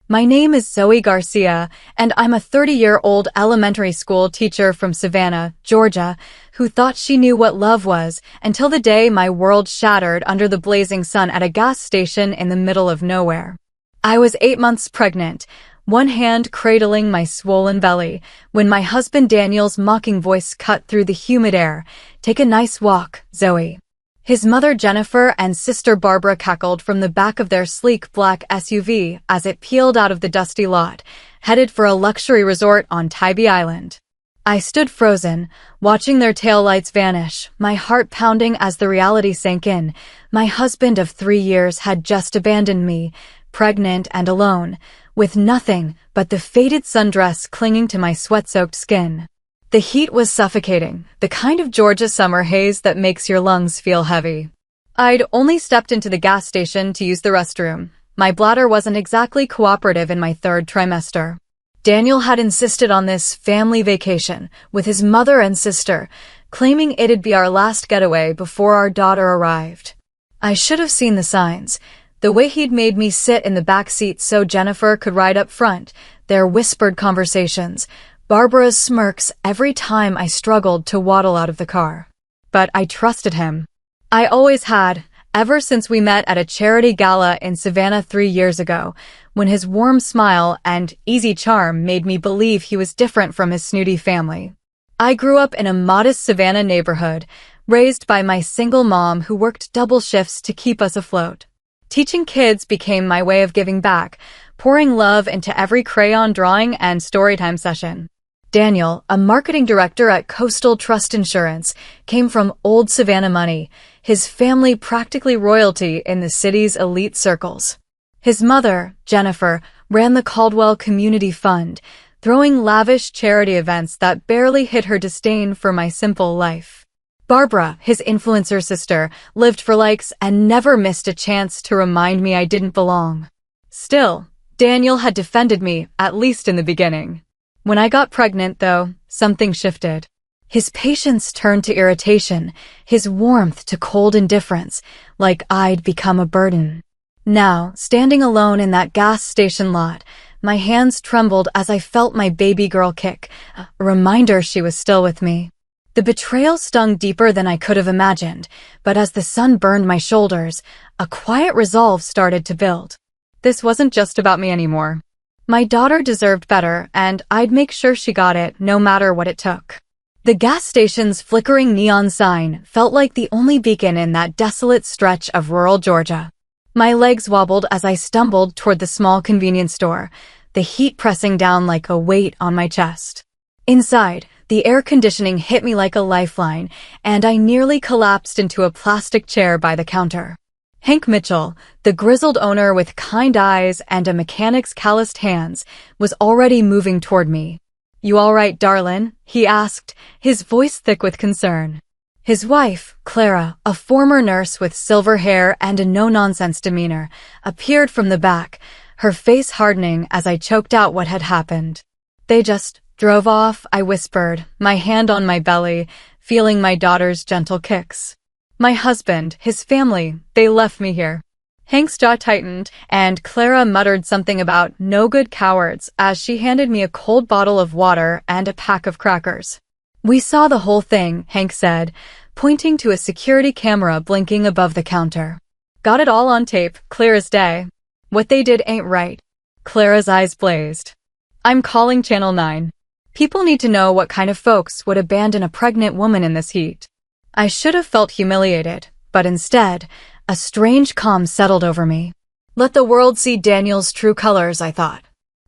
My name is Zoe Garcia, and I'm a 30-year-old elementary school teacher from Savannah, Georgia, who thought she knew what love was until the day my world shattered under the blazing sun at a gas station in the middle of nowhere. I was 8 months pregnant, one hand cradling my swollen belly, when my husband Daniel's mocking voice cut through the humid air. "Take a nice walk, Zoe." His mother Jennifer and sister Barbara cackled from the back of their sleek black SUV as it peeled out of the dusty lot, headed for a luxury resort on Tybee Island. I stood frozen, watching their taillights vanish, my heart pounding as the reality sank in. My husband of 3 years had just abandoned me, pregnant and alone, with nothing but the faded sundress clinging to my sweat-soaked skin. The heat was suffocating, the kind of Georgia summer haze that makes your lungs feel heavy. I'd only stepped into the gas station to use the restroom. My bladder wasn't exactly cooperative in my 3rd trimester. Daniel had insisted on this family vacation with his mother and sister, claiming it'd be our last getaway before our daughter arrived. I should have seen the signs. The way he'd made me sit in the back seat so Jennifer could ride up front, their whispered conversations, Barbara's smirks every time I struggled to waddle out of the car. But I trusted him. I always had, ever since we met at a charity gala in Savannah 3 years ago, when his warm smile and easy charm made me believe he was different from his snooty family. I grew up in a modest Savannah neighborhood, raised by my single mom who worked double shifts to keep us afloat. Teaching kids became my way of giving back, pouring love into every crayon drawing and Storytime session. Daniel, a marketing director at Coastal Trust Insurance, came from old Savannah money, his family practically royalty in the city's elite circles. His mother, Jennifer, ran the Caldwell Community Fund, throwing lavish charity events that barely hid her disdain for my simple life. Barbara, his influencer sister, lived for likes and never missed a chance to remind me I didn't belong. Still, Daniel had defended me, at least in the beginning. When I got pregnant, though, something shifted. His patience turned to irritation, his warmth to cold indifference, like I'd become a burden. Now, standing alone in that gas station lot, my hands trembled as I felt my baby girl kick, a reminder she was still with me. The betrayal stung deeper than I could have imagined, but as the sun burned my shoulders, a quiet resolve started to build. This wasn't just about me anymore. My daughter deserved better, and I'd make sure she got it, no matter what it took. The gas station's flickering neon sign felt like the only beacon in that desolate stretch of rural Georgia. My legs wobbled as I stumbled toward the small convenience store, the heat pressing down like a weight on my chest. Inside, the air conditioning hit me like a lifeline, and I nearly collapsed into a plastic chair by the counter. Hank Mitchell, the grizzled owner with kind eyes and a mechanic's calloused hands, was already moving toward me. "You all right, darlin'?" he asked, his voice thick with concern. His wife, Clara, a former nurse with silver hair and a no-nonsense demeanor, appeared from the back, her face hardening as I choked out what had happened. "They just drove off," I whispered, my hand on my belly, feeling my daughter's gentle kicks. "My husband, his family, they left me here." Hank's jaw tightened, and Clara muttered something about no good cowards as she handed me a cold bottle of water and a pack of crackers. "We saw the whole thing," Hank said, pointing to a security camera blinking above the counter. "Got it all on tape, clear as day. What they did ain't right." Clara's eyes blazed. "I'm calling Channel 9. People need to know what kind of folks would abandon a pregnant woman in this heat." I should have felt humiliated, but instead, a strange calm settled over me. Let the world see Daniel's true colors, I thought.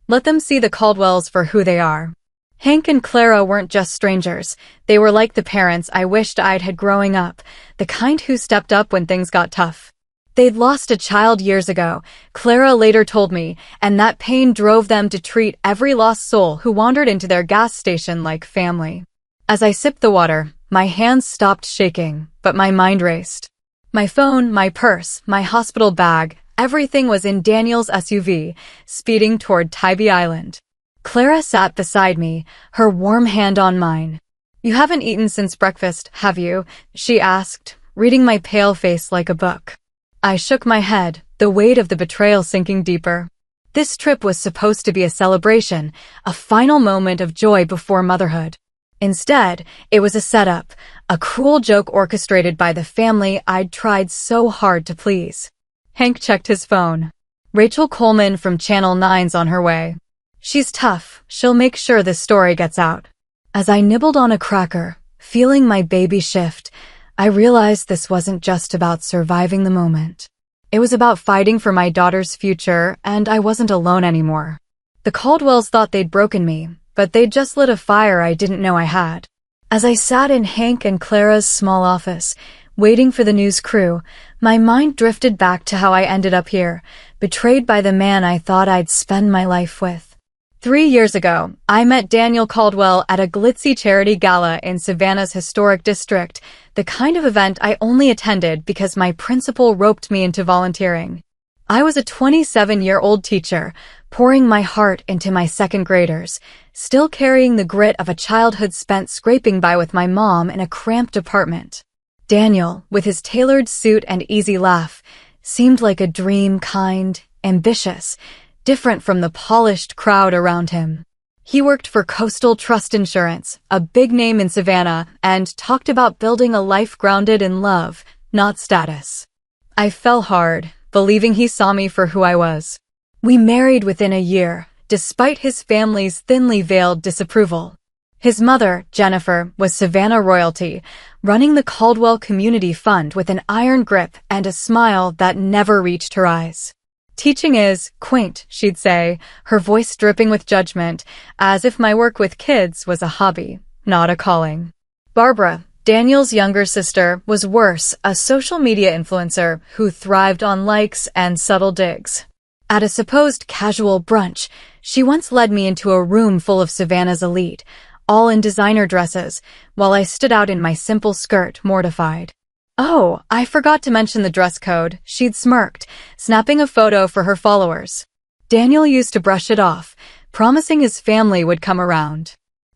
Let them see the Caldwells for who they are. Hank and Clara weren't just strangers. They were like the parents I wished I'd had growing up, the kind who stepped up when things got tough. They'd lost a child years ago, Clara later told me, and that pain drove them to treat every lost soul who wandered into their gas station like family. As I sipped the water, my hands stopped shaking, but my mind raced. My phone, my purse, my hospital bag, everything was in Daniel's SUV, speeding toward Tybee Island. Clara sat beside me, her warm hand on mine. "You haven't eaten since breakfast, have you?" she asked, reading my pale face like a book. I shook my head, the weight of the betrayal sinking deeper. This trip was supposed to be a celebration, a final moment of joy before motherhood. Instead, it was a setup, a cruel joke orchestrated by the family I'd tried so hard to please. Hank checked his phone. Rachel Coleman from Channel 9's on her way. She's tough. She'll make sure this story gets out. As I nibbled on a cracker, feeling my baby shift, I realized this wasn't just about surviving the moment. It was about fighting for my daughter's future, and I wasn't alone anymore. The Caldwells thought they'd broken me, but they'd just lit a fire I didn't know I had. As I sat in Hank and Clara's small office, waiting for the news crew, my mind drifted back to how I ended up here, betrayed by the man I thought I'd spend my life with. 3 years ago, I met Daniel Caldwell at a glitzy charity gala in Savannah's historic district, the kind of event I only attended because my principal roped me into volunteering. I was a 27-year-old teacher, pouring my heart into my second graders, still carrying the grit of a childhood spent scraping by with my mom in a cramped apartment. Daniel, with his tailored suit and easy laugh, seemed like a dream, kind, ambitious, different from the polished crowd around him. He worked for Coastal Trust Insurance, a big name in Savannah, and talked about building a life grounded in love, not status. I fell hard, believing he saw me for who I was. We married within a year, despite his family's thinly veiled disapproval. His mother, Jennifer, was Savannah royalty, running the Caldwell Community Fund with an iron grip and a smile that never reached her eyes. Teaching is quaint, she'd say, her voice dripping with judgment, as if my work with kids was a hobby, not a calling. Barbara, Daniel's younger sister, was worse, a social media influencer who thrived on likes and subtle digs. At a supposed casual brunch, she once led me into a room full of Savannah's elite, all in designer dresses, while I stood out in my simple skirt, mortified. "Oh, I forgot to mention the dress code," she'd smirked, snapping a photo for her followers. Daniel used to brush it off, promising his family would come around.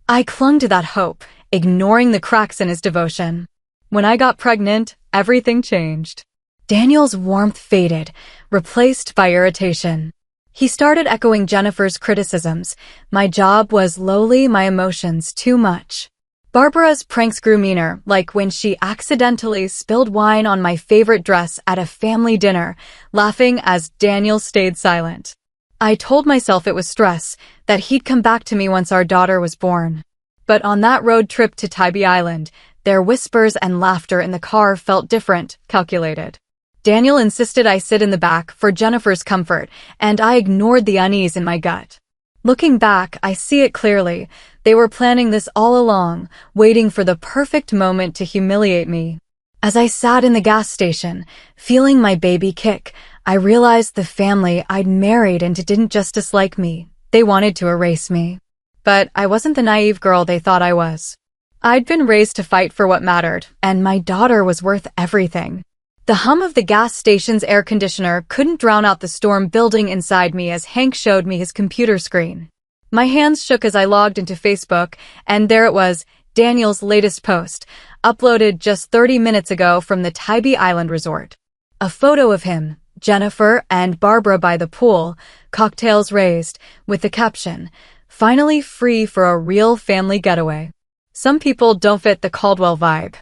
I clung to that hope, ignoring the cracks in his devotion. When I got pregnant, everything changed. Daniel's warmth faded, replaced by irritation. He started echoing Jennifer's criticisms. My job was lowly, my emotions too much. Barbara's pranks grew meaner, like when she accidentally spilled wine on my favorite dress at a family dinner, laughing as Daniel stayed silent. I told myself it was stress, that he'd come back to me once our daughter was born. But on that road trip to Tybee Island, their whispers and laughter in the car felt different, calculated. Daniel insisted I sit in the back for Jennifer's comfort, and I ignored the unease in my gut. Looking back, I see it clearly. They were planning this all along, waiting for the perfect moment to humiliate me. As I sat in the gas station, feeling my baby kick, I realized the family I'd married into didn't just dislike me. They wanted to erase me. But I wasn't the naive girl they thought I was. I'd been raised to fight for what mattered, and my daughter was worth everything. The hum of the gas station's air conditioner couldn't drown out the storm building inside me as Hank showed me his computer screen. My hands shook as I logged into Facebook, and there it was, Daniel's latest post, uploaded just 30 minutes ago from the Tybee Island resort. A photo of him, Jennifer, and Barbara by the pool, cocktails raised, with the caption, "Finally free for a real family getaway." Some people don't fit the Caldwell vibe.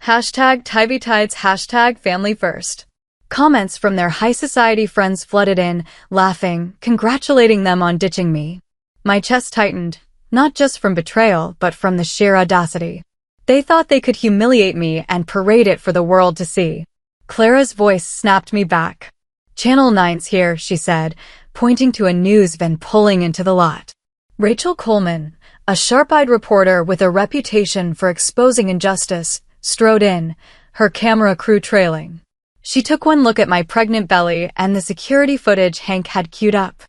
Hashtag Tybee Tides, hashtag family first. Comments from their high society friends flooded in, laughing, congratulating them on ditching me. My chest tightened, not just from betrayal, but from the sheer audacity. They thought they could humiliate me and parade it for the world to see. Clara's voice snapped me back. "Channel 9's here," she said, pointing to a news van pulling into the lot. Rachel Coleman, a sharp-eyed reporter with a reputation for exposing injustice, strode in, her camera crew trailing. She took one look at my pregnant belly and the security footage Hank had queued up.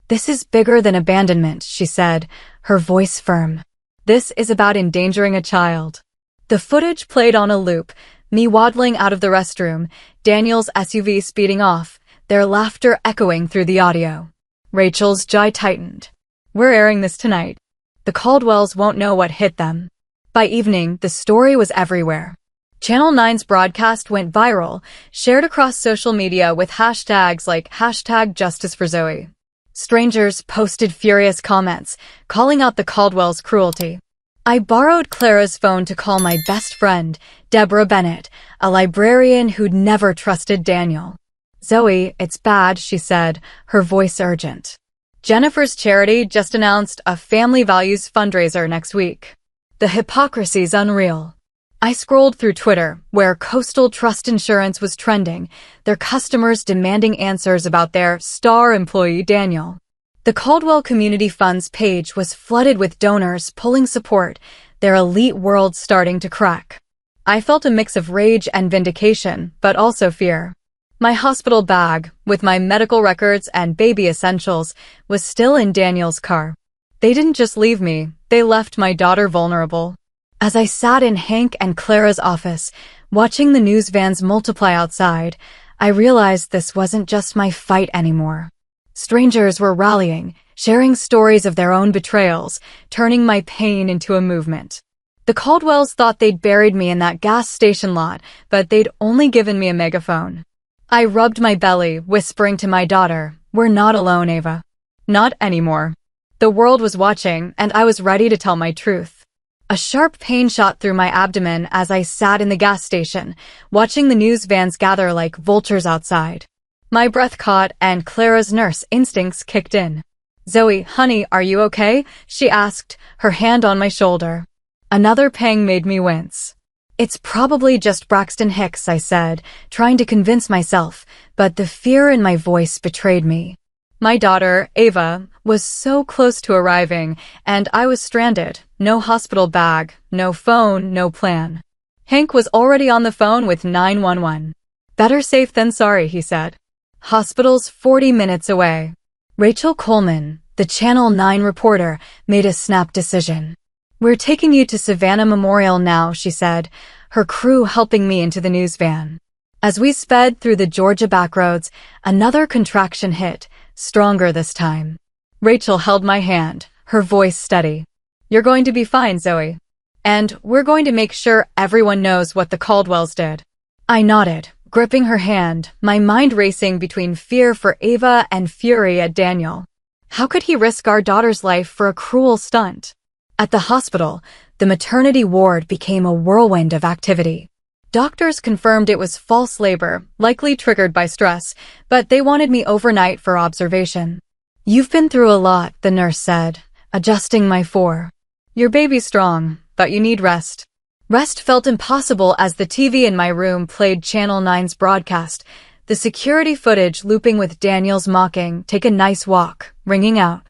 "This is bigger than abandonment," she said, her voice firm. "This is about endangering a child." The footage played on a loop, me waddling out of the restroom, Daniel's SUV speeding off, their laughter echoing through the audio. Rachel's jaw tightened. "We're airing this tonight. The Caldwells won't know what hit them." By evening, the story was everywhere. Channel 9's broadcast went viral, shared across social media with hashtags like hashtag Justice for Zoe. Strangers posted furious comments, calling out the Caldwell's cruelty. I borrowed Clara's phone to call my best friend, Deborah Bennett, a librarian who'd never trusted Daniel. "Zoe, it's bad," she said, her voice urgent. "Jennifer's charity just announced a family values fundraiser next week. The hypocrisy's unreal." I scrolled through Twitter, where Coastal Trust Insurance was trending, their customers demanding answers about their star employee Daniel. The Caldwell Community Fund's page was flooded with donors pulling support, their elite world starting to crack. I felt a mix of rage and vindication, but also fear. My hospital bag, with my medical records and baby essentials, was still in Daniel's car. They didn't just leave me, they left my daughter vulnerable. As I sat in Hank and Clara's office, watching the news vans multiply outside, I realized this wasn't just my fight anymore. Strangers were rallying, sharing stories of their own betrayals, turning my pain into a movement. The Caldwells thought they'd buried me in that gas station lot, but they'd only given me a megaphone. I rubbed my belly, whispering to my daughter, "We're not alone, Ava." Not anymore. The world was watching, and I was ready to tell my truth. A sharp pain shot through my abdomen as I sat in the gas station, watching the news vans gather like vultures outside. My breath caught, and Clara's nurse instincts kicked in. "Zoe, honey, are you okay?" she asked, her hand on my shoulder. Another pang made me wince. "It's probably just Braxton Hicks," I said, trying to convince myself, but the fear in my voice betrayed me. My daughter, Ava, was so close to arriving, and I was stranded. No hospital bag, no phone, no plan. Hank was already on the phone with 911. "Better safe than sorry," he said. "Hospital's 40 minutes away." Rachel Coleman, the Channel 9 reporter, made a snap decision. "We're taking you to Savannah Memorial now," she said, her crew helping me into the news van. As we sped through the Georgia backroads, another contraction hit, stronger this time. Rachel held my hand, her voice steady. "You're going to be fine, Zoe. And we're going to make sure everyone knows what the Caldwells did." I nodded, gripping her hand, my mind racing between fear for Ava and fury at Daniel. How could he risk our daughter's life for a cruel stunt? At the hospital, the maternity ward became a whirlwind of activity. Doctors confirmed it was false labor, likely triggered by stress, but they wanted me overnight for observation. "You've been through a lot," the nurse said, adjusting my four. "Your baby's strong, but you need rest." Rest felt impossible as the TV in my room played Channel 9's broadcast, the security footage looping with Daniel's mocking, "Take a nice walk," ringing out.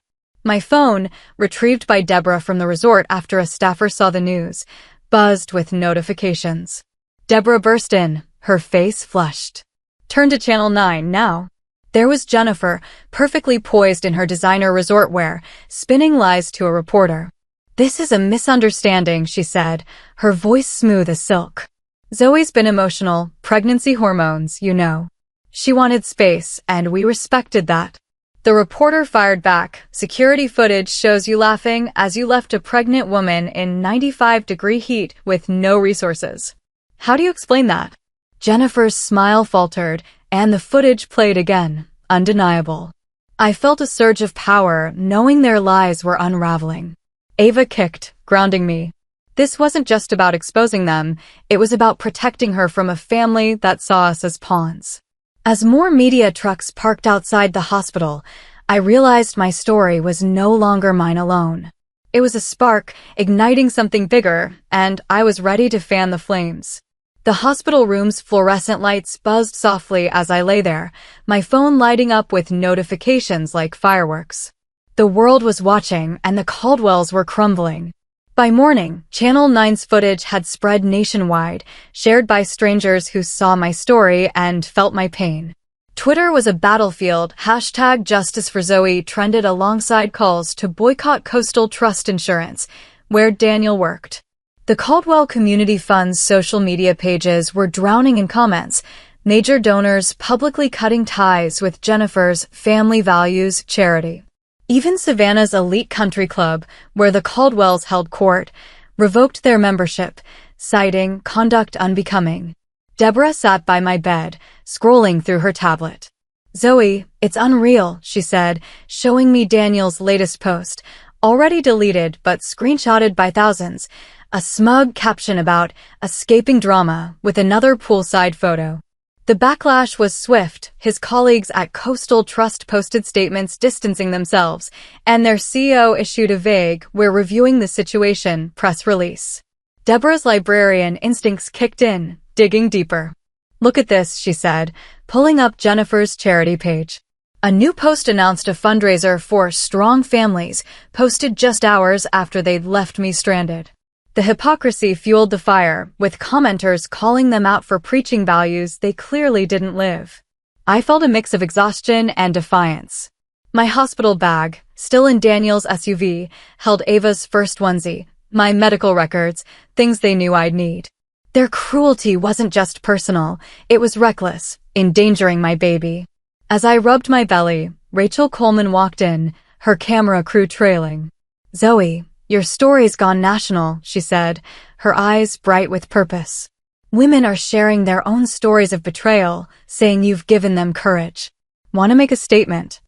My phone, retrieved by Deborah from the resort after a staffer saw the news, buzzed with notifications. Deborah burst in, her face flushed. "Turn to Channel 9 now." There was Jennifer, perfectly poised in her designer resort wear, spinning lies to a reporter. "This is a misunderstanding," she said, her voice smooth as silk. "Zoe's been emotional, pregnancy hormones, you know. She wanted space, and we respected that." The reporter fired back. "Security footage shows you laughing as you left a pregnant woman in 95-degree heat with no resources. How do you explain that?" Jennifer's smile faltered, and the footage played again, undeniable. I felt a surge of power, knowing their lies were unraveling. Ava kicked, grounding me. This wasn't just about exposing them, it was about protecting her from a family that saw us as pawns. As more media trucks parked outside the hospital, I realized my story was no longer mine alone. It was a spark, igniting something bigger, and I was ready to fan the flames. The hospital room's fluorescent lights buzzed softly as I lay there, my phone lighting up with notifications like fireworks. The world was watching, and the Caldwells were crumbling. By morning, Channel 9's footage had spread nationwide, shared by strangers who saw my story and felt my pain. Twitter was a battlefield. #JusticeForZoe trended alongside calls to boycott Coastal Trust Insurance, where Daniel worked. The Caldwell Community Fund's social media pages were drowning in comments, major donors publicly cutting ties with Jennifer's Family Values charity. Even Savannah's elite country club, where the Caldwells held court, revoked their membership, citing conduct unbecoming. Deborah sat by my bed, scrolling through her tablet. Zoe, it's unreal, she said, showing me Daniel's latest post, already deleted but screenshotted by thousands, a smug caption about escaping drama with another poolside photo. The backlash was swift. His colleagues at Coastal Trust posted statements distancing themselves, and their CEO issued a vague, "We're reviewing the situation," press release. Deborah's librarian instincts kicked in, digging deeper. "Look at this," she said, pulling up Jennifer's charity page. A new post announced a fundraiser for Strong Families, posted just hours after they'd left me stranded. The hypocrisy fueled the fire, with commenters calling them out for preaching values they clearly didn't live. I felt a mix of exhaustion and defiance. My hospital bag, still in Daniel's SUV, held Ava's first onesie, my medical records, things they knew I'd need. Their cruelty wasn't just personal, it was reckless, endangering my baby. As I rubbed my belly, Rachel Coleman walked in, her camera crew trailing. "Zoe, your story's gone national," she said, her eyes bright with purpose. "Women are sharing their own stories of betrayal, saying you've given them courage. Want to make a statement?"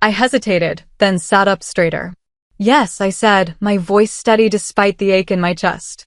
I hesitated, then sat up straighter. "Yes," I said, my voice steady despite the ache in my chest.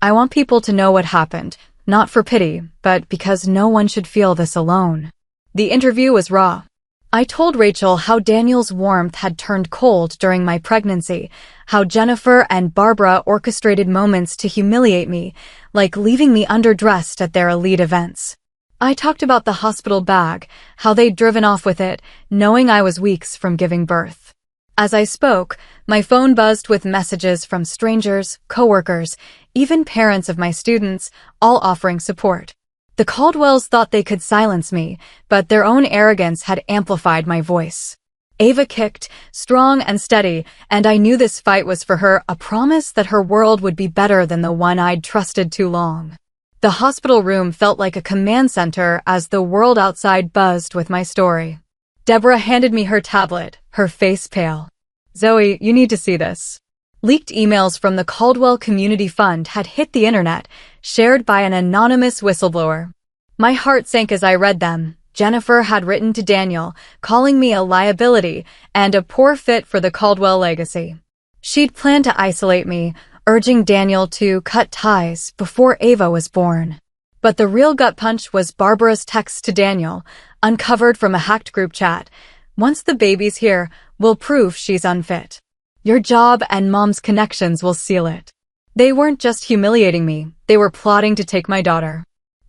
"I want people to know what happened, not for pity, but because no one should feel this alone." The interview was raw. I told Rachel how Daniel's warmth had turned cold during my pregnancy, how Jennifer and Barbara orchestrated moments to humiliate me, like leaving me underdressed at their elite events. I talked about the hospital bag, how they'd driven off with it, knowing I was weeks from giving birth. As I spoke, my phone buzzed with messages from strangers, coworkers, even parents of my students, all offering support. The Caldwells thought they could silence me, but their own arrogance had amplified my voice. Ava kicked, strong and steady, and I knew this fight was for her, a promise that her world would be better than the one I'd trusted too long. The hospital room felt like a command center as the world outside buzzed with my story. Deborah handed me her tablet, her face pale. "Zoe, you need to see this." Leaked emails from the Caldwell Community Fund had hit the internet, shared by an anonymous whistleblower. My heart sank as I read them. Jennifer had written to Daniel, calling me a liability and a poor fit for the Caldwell legacy. She'd planned to isolate me, urging Daniel to cut ties before Ava was born. But the real gut punch was Barbara's text to Daniel, uncovered from a hacked group chat. "Once the baby's here, we'll prove she's unfit. Your job and Mom's connections will seal it." They weren't just humiliating me, they were plotting to take my daughter.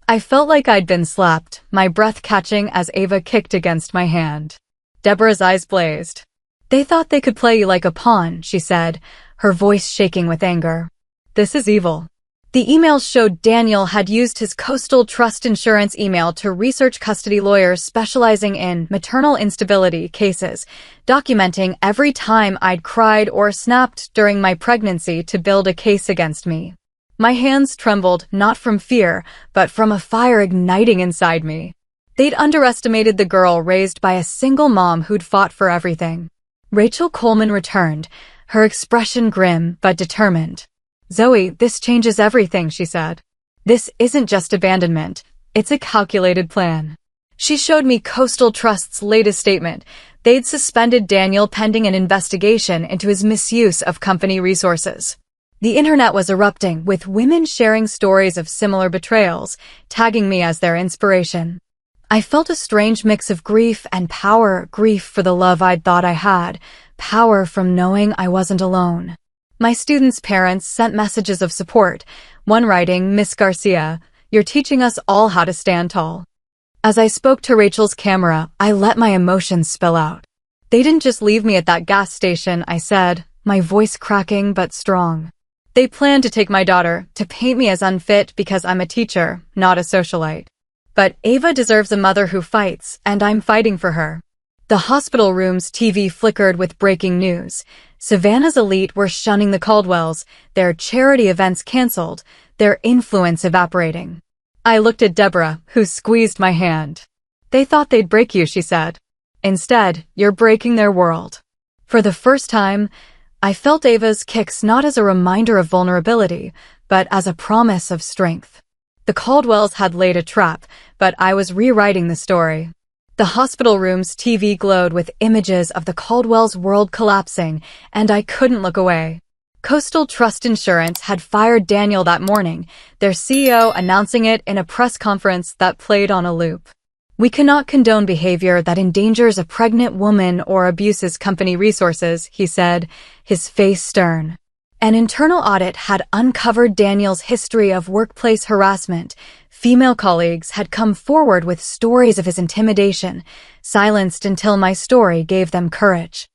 I felt like I'd been slapped, my breath catching as Ava kicked against my hand. Deborah's eyes blazed. "They thought they could play you like a pawn," she said, her voice shaking with anger. "This is evil." The emails showed Daniel had used his Coastal Trust Insurance email to research custody lawyers specializing in maternal instability cases, documenting every time I'd cried or snapped during my pregnancy to build a case against me. My hands trembled, not from fear, but from a fire igniting inside me. They'd underestimated the girl raised by a single mom who'd fought for everything. Rachel Coleman returned, her expression grim but determined. "Zoe, this changes everything," she said. "This isn't just abandonment, it's a calculated plan." She showed me Coastal Trust's latest statement. They'd suspended Daniel pending an investigation into his misuse of company resources. The internet was erupting, with women sharing stories of similar betrayals, tagging me as their inspiration. I felt a strange mix of grief and power, grief for the love I'd thought I had, power from knowing I wasn't alone. My students' parents sent messages of support, one writing, "Miss Garcia, you're teaching us all how to stand tall." As I spoke to Rachel's camera, I let my emotions spill out. "They didn't just leave me at that gas station," I said, my voice cracking but strong. "They planned to take my daughter, to paint me as unfit because I'm a teacher, not a socialite. But Ava deserves a mother who fights, and I'm fighting for her." The hospital room's TV flickered with breaking news. Savannah's elite were shunning the Caldwells, their charity events canceled, their influence evaporating. I looked at Deborah, who squeezed my hand. "They thought they'd break you," she said. "Instead, you're breaking their world." For the first time, I felt Ava's kicks not as a reminder of vulnerability, but as a promise of strength. The Caldwells had laid a trap, but I was rewriting the story. The hospital room's TV glowed with images of the Caldwell's world collapsing, and I couldn't look away. Coastal Trust Insurance had fired Daniel that morning, their CEO announcing it in a press conference that played on a loop. "We cannot condone behavior that endangers a pregnant woman or abuses company resources," he said, his face stern. An internal audit had uncovered Daniel's history of workplace harassment. Female colleagues had come forward with stories of his intimidation, silenced until my story gave them courage.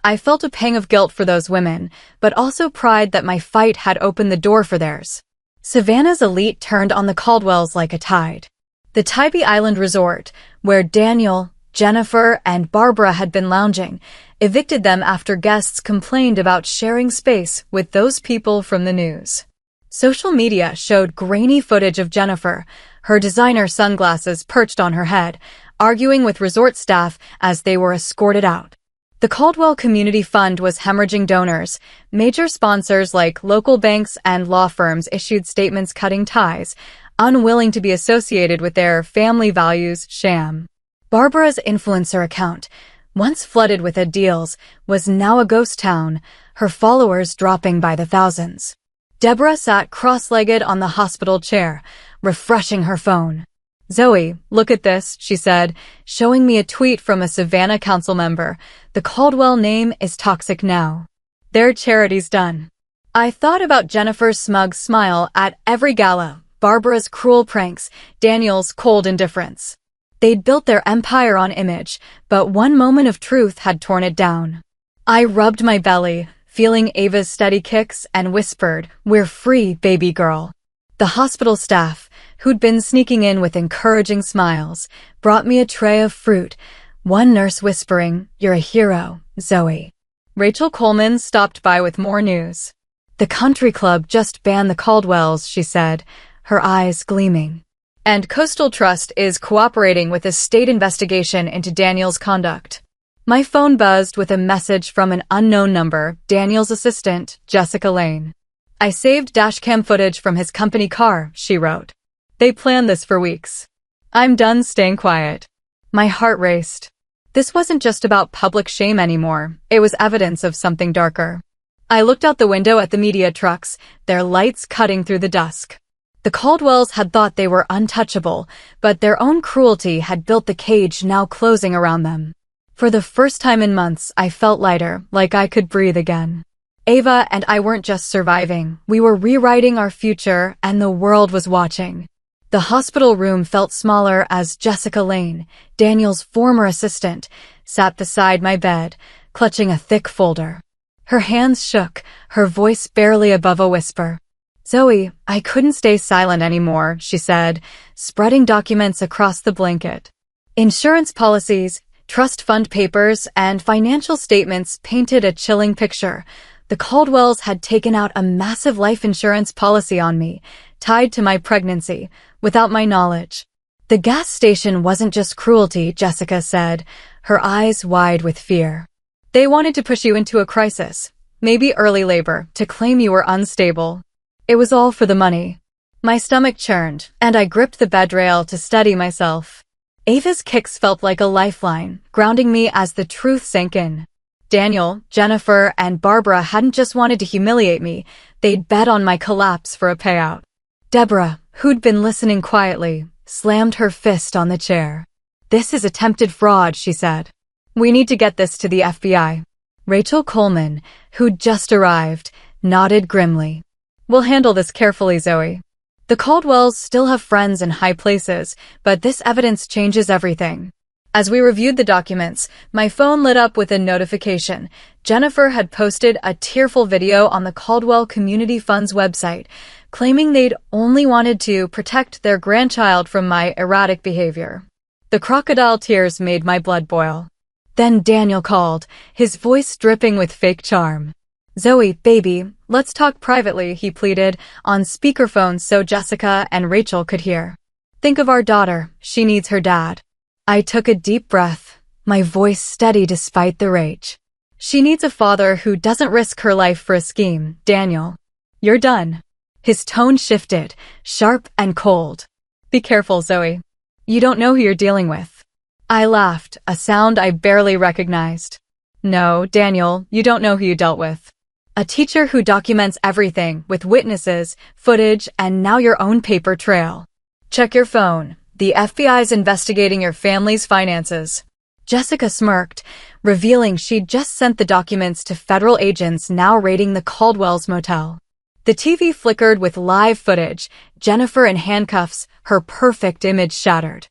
I felt a pang of guilt for those women, but also pride that my fight had opened the door for theirs. Savannah's elite turned on the Caldwells like a tide. The Tybee Island resort, where Daniel, Jennifer, and Barbara had been lounging, evicted them after guests complained about sharing space with those people from the news. Social media showed grainy footage of Jennifer, her designer sunglasses perched on her head, arguing with resort staff as they were escorted out. The Caldwell Community Fund was hemorrhaging donors. Major sponsors like local banks and law firms issued statements cutting ties, unwilling to be associated with their family values sham. Barbara's influencer account, once flooded with ad deals, was now a ghost town, her followers dropping by the thousands. Deborah sat cross-legged on the hospital chair, refreshing her phone. "Zoe, look at this," she said, showing me a tweet from a Savannah council member. "The Caldwell name is toxic now. Their charity's done." I thought about Jennifer's smug smile at every gala, Barbara's cruel pranks, Daniel's cold indifference. They'd built their empire on image, but one moment of truth had torn it down. I rubbed my belly, feeling Ava's steady kicks, and whispered, "We're free, baby girl." The hospital staff, who'd been sneaking in with encouraging smiles, brought me a tray of fruit, one nurse whispering, "You're a hero, Zoe." Rachel Coleman stopped by with more news. "The country club just banned the Caldwells," she said, her eyes gleaming. "And Coastal Trust is cooperating with a state investigation into Daniel's conduct." My phone buzzed with a message from an unknown number, Daniel's assistant, Jessica Lane. "I saved dashcam footage from his company car," she wrote. "They planned this for weeks. I'm done staying quiet." My heart raced. This wasn't just about public shame anymore, it was evidence of something darker. I looked out the window at the media trucks, their lights cutting through the dusk. The Caldwells had thought they were untouchable, but their own cruelty had built the cage now closing around them. For the first time in months, I felt lighter, like I could breathe again. Ava and I weren't just surviving, we were rewriting our future, and the world was watching. The hospital room felt smaller as Jessica Lane, Daniel's former assistant, sat beside my bed, clutching a thick folder. Her hands shook, her voice barely above a whisper. "Zoe, I couldn't stay silent anymore," she said, spreading documents across the blanket. Insurance policies, trust fund papers, and financial statements painted a chilling picture. The Caldwells had taken out a massive life insurance policy on me, tied to my pregnancy, without my knowledge. "The gas station wasn't just cruelty," Jessica said, her eyes wide with fear. "They wanted to push you into a crisis, maybe early labor, to claim you were unstable. It was all for the money." My stomach churned, and I gripped the bedrail to steady myself. Ava's kicks felt like a lifeline, grounding me as the truth sank in. Daniel, Jennifer, and Barbara hadn't just wanted to humiliate me, they'd bet on my collapse for a payout. Deborah, who'd been listening quietly, slammed her fist on the chair. "This is attempted fraud," she said. "We need to get this to the FBI." Rachel Coleman, who'd just arrived, nodded grimly. "We'll handle this carefully, Zoe. The Caldwells still have friends in high places, but this evidence changes everything." As we reviewed the documents, my phone lit up with a notification. Jennifer had posted a tearful video on the Caldwell Community Fund's website, claiming they'd only wanted to protect their grandchild from my erratic behavior. The crocodile tears made my blood boil. Then Daniel called, his voice dripping with fake charm. "Zoe, baby, let's talk privately," he pleaded, on speakerphone so Jessica and Rachel could hear. "Think of our daughter, she needs her dad." I took a deep breath, my voice steady despite the rage. "She needs a father who doesn't risk her life for a scheme, Daniel. You're done." His tone shifted, sharp and cold. "Be careful, Zoe. You don't know who you're dealing with." I laughed, a sound I barely recognized. No, Daniel, you don't know who you dealt with. A teacher who documents everything with witnesses, footage, and now your own paper trail. Check your phone. The FBI's investigating your family's finances. Jessica smirked, revealing she'd just sent the documents to federal agents now raiding the Caldwell's motel. The TV flickered with live footage, Jennifer in handcuffs, her perfect image shattered.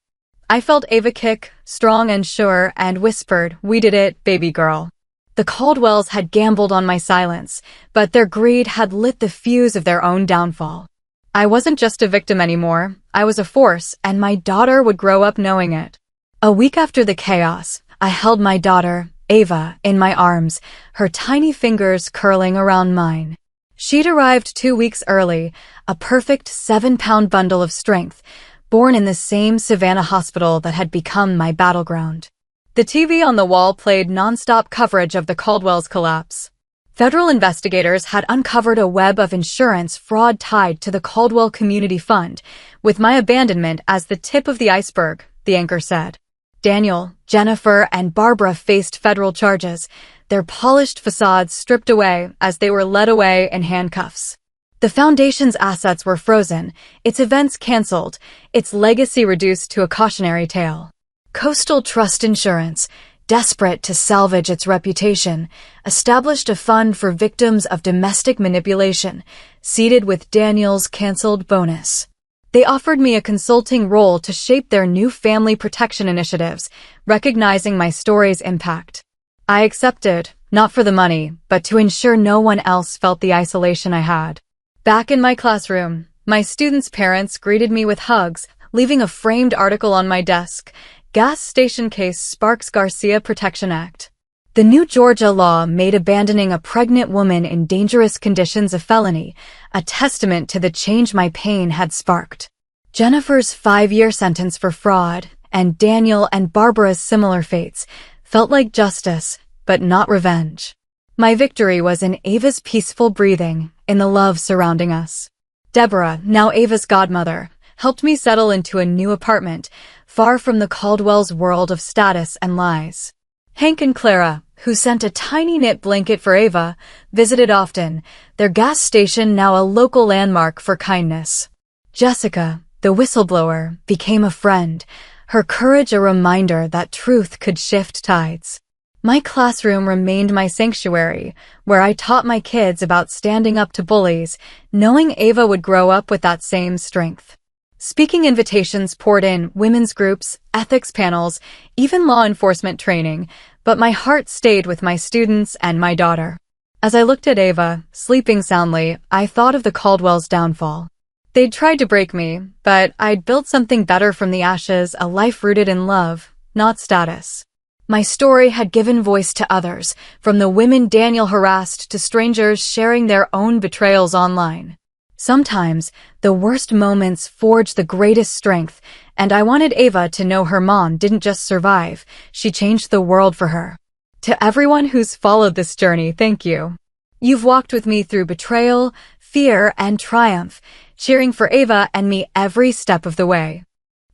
I felt Ava kick, strong and sure, and whispered, "We did it, baby girl." The Caldwells had gambled on my silence, but their greed had lit the fuse of their own downfall. I wasn't just a victim anymore, I was a force, and my daughter would grow up knowing it. A week after the chaos, I held my daughter, Ava, in my arms, her tiny fingers curling around mine. She'd arrived 2 weeks early, a perfect 7-pound bundle of strength, born in the same Savannah hospital that had become my battleground. The TV on the wall played nonstop coverage of the Caldwell's collapse. Federal investigators had uncovered a web of insurance fraud tied to the Caldwell Community Fund, with my abandonment as the tip of the iceberg, the anchor said. Daniel, Jennifer, and Barbara faced federal charges, their polished facades stripped away as they were led away in handcuffs. The foundation's assets were frozen, its events canceled, its legacy reduced to a cautionary tale. Coastal Trust Insurance, desperate to salvage its reputation, established a fund for victims of domestic manipulation, seeded with Daniel's canceled bonus. They offered me a consulting role to shape their new family protection initiatives, recognizing my story's impact. I accepted, not for the money, but to ensure no one else felt the isolation I had. Back in my classroom, my students' parents greeted me with hugs, leaving a framed article on my desk. Gas station case sparks Garcia Protection Act. The new Georgia law made abandoning a pregnant woman in dangerous conditions a felony, a testament to the change my pain had sparked. Jennifer's 5-year sentence for fraud, and Daniel and Barbara's similar fates, felt like justice, but not revenge. My victory was in Ava's peaceful breathing, in the love surrounding us. Deborah, now Ava's godmother, helped me settle into a new apartment, far from the Caldwell's world of status and lies. Hank and Clara, who sent a tiny knit blanket for Ava, visited often, their gas station now a local landmark for kindness. Jessica, the whistleblower, became a friend, her courage a reminder that truth could shift tides. My classroom remained my sanctuary, where I taught my kids about standing up to bullies, knowing Ava would grow up with that same strength. Speaking invitations poured in, women's groups, ethics panels, even law enforcement training, but my heart stayed with my students and my daughter. As I looked at Ava, sleeping soundly, I thought of the Caldwell's downfall. They'd tried to break me, but I'd built something better from the ashes, a life rooted in love, not status. My story had given voice to others, from the women Daniel harassed to strangers sharing their own betrayals online. Sometimes, the worst moments forge the greatest strength, and I wanted Ava to know her mom didn't just survive, she changed the world for her. To everyone who's followed this journey, thank you. You've walked with me through betrayal, fear, and triumph, cheering for Ava and me every step of the way.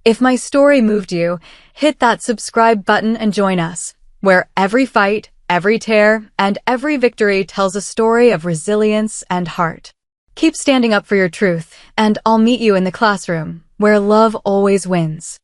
If my story moved you, hit that subscribe button and join us, where every fight, every tear, and every victory tells a story of resilience and heart. Keep standing up for your truth, and I'll meet you in the classroom, where love always wins.